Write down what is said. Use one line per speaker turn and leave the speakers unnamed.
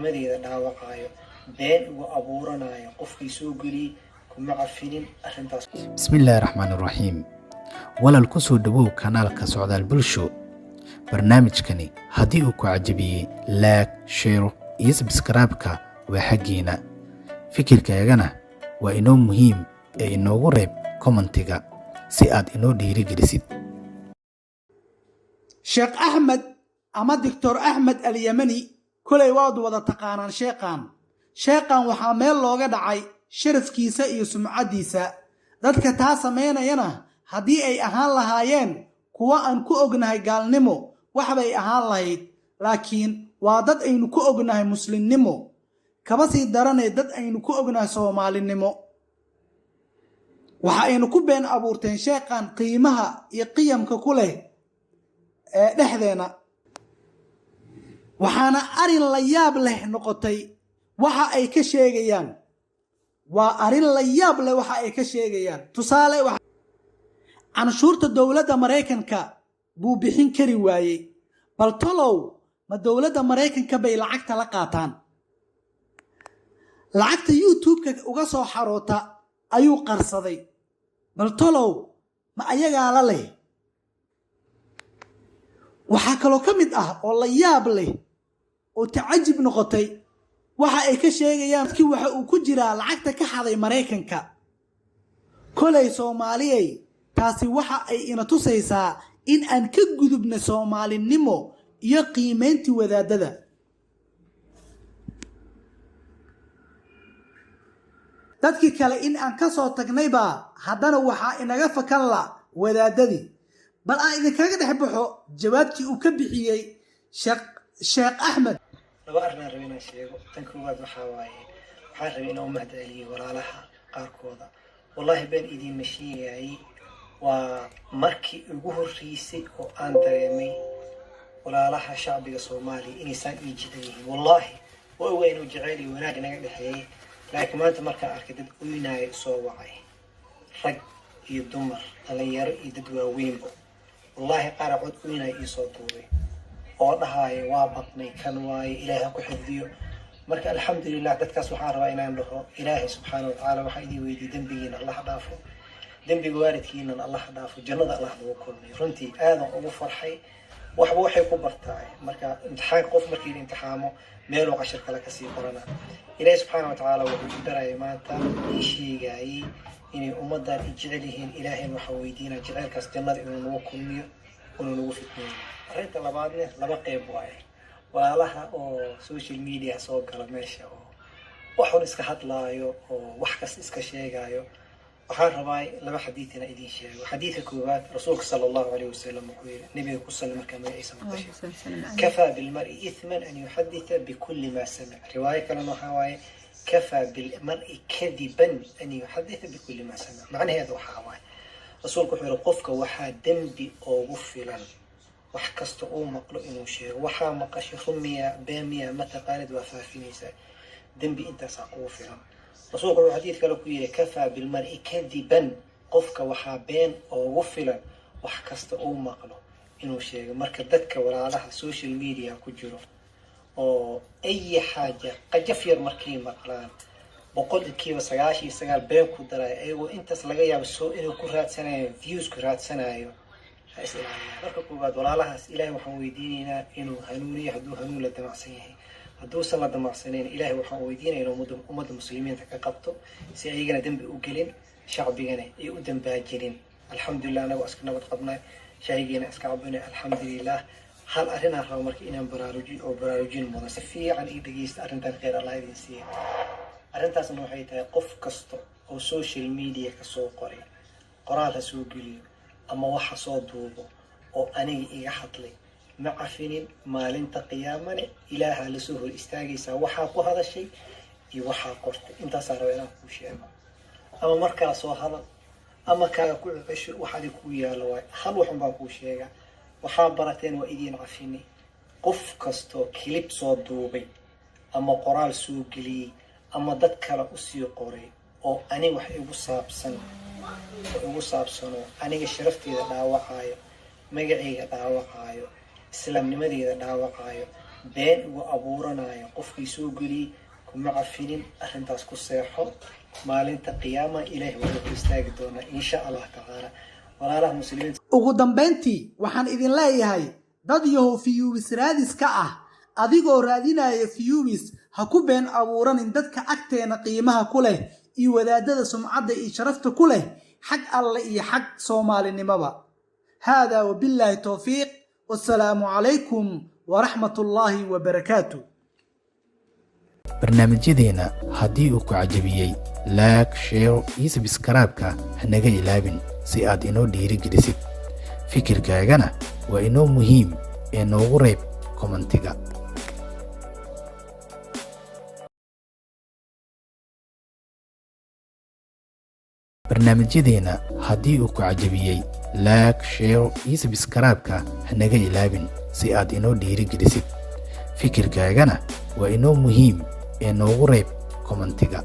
nimadeeda dhaawacaayo been ugu abuuranayo qofkii soo geliyay kuma cafinin arrintaas.
bismillaahi raxmaani raxiim. walal ku soo dhawow kanaalka socdaal bulsho. barnaamijkani haddii uu ku cajabiyey laag share iyo subscribe-ka waa xaggiina, fikirkaagana waa inoo muhiim ee inoogu reeb commentiga si aad inoo dhiirigelisid.
sheekh axmed ama doctor axmed alyamani kolay waad wada taqaanaan sheekhan waxaa meel looga dhacay sharafkiisa iyo sumcaddiisa. dadka taa samaynayana haddii ay ahaan lahaayeen kuwa aan ku ognahay gaalnimo waxbay ahaan lahayd, laakiin waa dad aynu ku ognahay muslimnimo, kaba sii daranee dad aynu ku ognahay soomaalinimo. waxa aynu ku been abuurteen sheekhan qiimaha iyo qiyamka ku leh ee dhexdeena, waxaana arrin la yaab leh noqotay waxa ay ka sheegayaan. waa arrin la yaab leh waxa ay ka sheegayaan. tusaale, canshuurta dowladda Mareykanka buu bixin kari waayey, bal tolow ma dowladda Mareykanka bay lacagta la qaataan? lacagta YouTube-ka uga soo xaroota ayuu qarsaday, bal tolow ma ayagaa la leh? waxaa kaloo ka mid ah oo la yaab leh oo tacajib noqotay waxa ay ka sheegayaan kii waxa uu ku jiraa lacagta ka xaday Mareykanka. kolay Soomaaliyey, taasi waxa ay ina tusaysaa in aan ka gudubna Soomaalinimo iyo qiimeyntii wadaadada. dadkii kale in aan ka soo tagnayba haddana waxaa inaga fakan la wadaadadii. bal aan idinkaga dhex baxo jawaabtii uu ka bixiyey sheekh axmed.
laba arrin aan rabay inaan sheego. tan koowaad waxaan rabay inaan u mahadceliyo walaalaha qaarkooda. wallaahi been idiinma sheegayay, waa markii ugu horreysay oo aan dareemay walaalaha shacbiga Soomaaliya inaysaan ii jidan yihiin. wallaahi waa ogaa inuu jeceyl iyo wanaag naga dhexeeyey, laakiin maanta markaan arkay dad oynaaya soo wacay, rag iyo dumar, dhalinyaro iyo dad waaweynba, wallaahi qaar cod oynaya ii soo duubay oo dhahaayo waa badnay kan waaye, ilaahay ha ku xifdiyo. marka alxamdulilah, dadkaas waxaan rabaa inaan dhaho ilaahay subxaana watacaala waxaa idin weydiiyey dembigiina allah dhaafo, dembiga waalidkiinan allah dhaafo, jannada allah lagu kulmiyo. runtii aadan ugu farxay. waxba waxay ku bartaa marka imtixaanka qof markii la imtixaamo meeluu cashir kale kasii barana. ilaahay subxaana watacaala wuxuu ku daraya maanta ii sheegayay inay ummadan i jecel yihiin. ilaahay waxaa weydiinaa jecelkaas jannada inuu nagu kulmiyo, inuu nagu fitneeyo. arrinta labaadne laba qeyb waaye. walaalaha oo social media soo gala meesha oo waxun iska hadlaayo oo wax kasta iska sheegaayo, waxaan rabaa laba xadiid inaan idiin sheego. xadiidka koowaad, rasuulka sala allahu calayhi wasalam wuxuu yidhi, nabiga ku salli markaa magaciisa maqashay, kafaa bilmari ithman an yuxaditha bikulli maa samic. riwaayo kalena waxaa waaye kafaa bilmari kadiban an yuxaditha bikulli maa samic. macnaheedu waxaa waaye, rasuulku wuxuu yidhi qofka waxaa dembi oogu filan wax kasta uu maqlo inuu sheego. waxaa maqashay rumiya beemiya mataqaanid waa faafinaysaa, dembi intaasaa kugu filan. rasuulku wuxuu xadiid kale ku yidhi kafaa bilmari kadiban, qofka waxaa been oogu filan wax kasta uu maqlo inuu sheego. marka dadka walaalaha social media ku jiro oo ay xaaja qajaf yar markay maqlaan 99% been ku daray, ayagoo intaas laga yaabo soo inuu ku raadsanayo views ku raadsanayo, ha is ilaaliyaan. marka koowaad walaalahaas ilaahay waxaan weydiinaynaa inuu hanuuniyo hadduu hanuun la damacsan yahay. hadduusan la damacsanayn ilaahay waxaan weydiinaya inuu ummadda muslimiinta ka qabto si ayagana dembi u gelin, shacbigana ay u dambaajinin. alxamdulilah, anagu iska nabad qabnay, shaahigeena iska cabinay, alxamdulilah. hal arrinaan rabo marka inaan baraarujin mudan. si fiican ii dhegeysta arrintan, kheyr allah idin siiya. arrintaasna waxay tahay qof kasta oo social media ka soo qoray, qoraal ha soo geliyo ama waxa soo duubo oo aniga iga hadlay, ma cafinin. maalinta qiyaamane ilaaha la soo hor istaagaysaa waxaa ku hadashay iyo waxaa qortay. intaasaa raba inaan kuu sheego. ama markaa soo hadal ama kaaga ku cesho wax adig kuu yaalo waay. hal waxun baan kuu sheegaa, waxaa barateen waa idiin cafini. qof kastoo kilib soo duubay ama qoraal soo geliyey ama dad kale usii qoray oo aniga wax igu saabsano aniga sharafteeda dhaawacaayo, magacayga dhaawacaayo, islaamnimadeeda dhaawacaayo, been ugu abuuranayo qofkii soo geliyay kuma cafinin arrintaas ku seexo maalinta qiyaama ilaahay wuu ku istaagi doonaa insha Allah taala walaalaha muslimiinta
ugu dambeyntii waxaan idin leeyahay dad yahow fiyuubis raadis ka ah adigoo raadinaya fiyuubis ha ku been abuuranin dadka agteena qiimaha ku leh iyo wadaadada sumcadda iyo sharafta ku leh xag alle iyo xag Soomaalinimaba hada wabillahi tawfiiq wassalaamu calaykum waraxmatullaahi wabarakaatuh
barnaamijyadeena haddii uu ku cajabiyey laag share iyo subscribe-ka hanaga ilaabin si aad inoo dhiirigelisid fikirkaagana waa inoo muhiim ee noogu reeb kommentiga barnaamijyadeena haddii uu ku cajabiyey laag share iyo subscribe-ka hanaga ilaabin si aad inoo dhiirigelisid fikirkaagana waa inoo muhiim ee noogu reeb kommentiga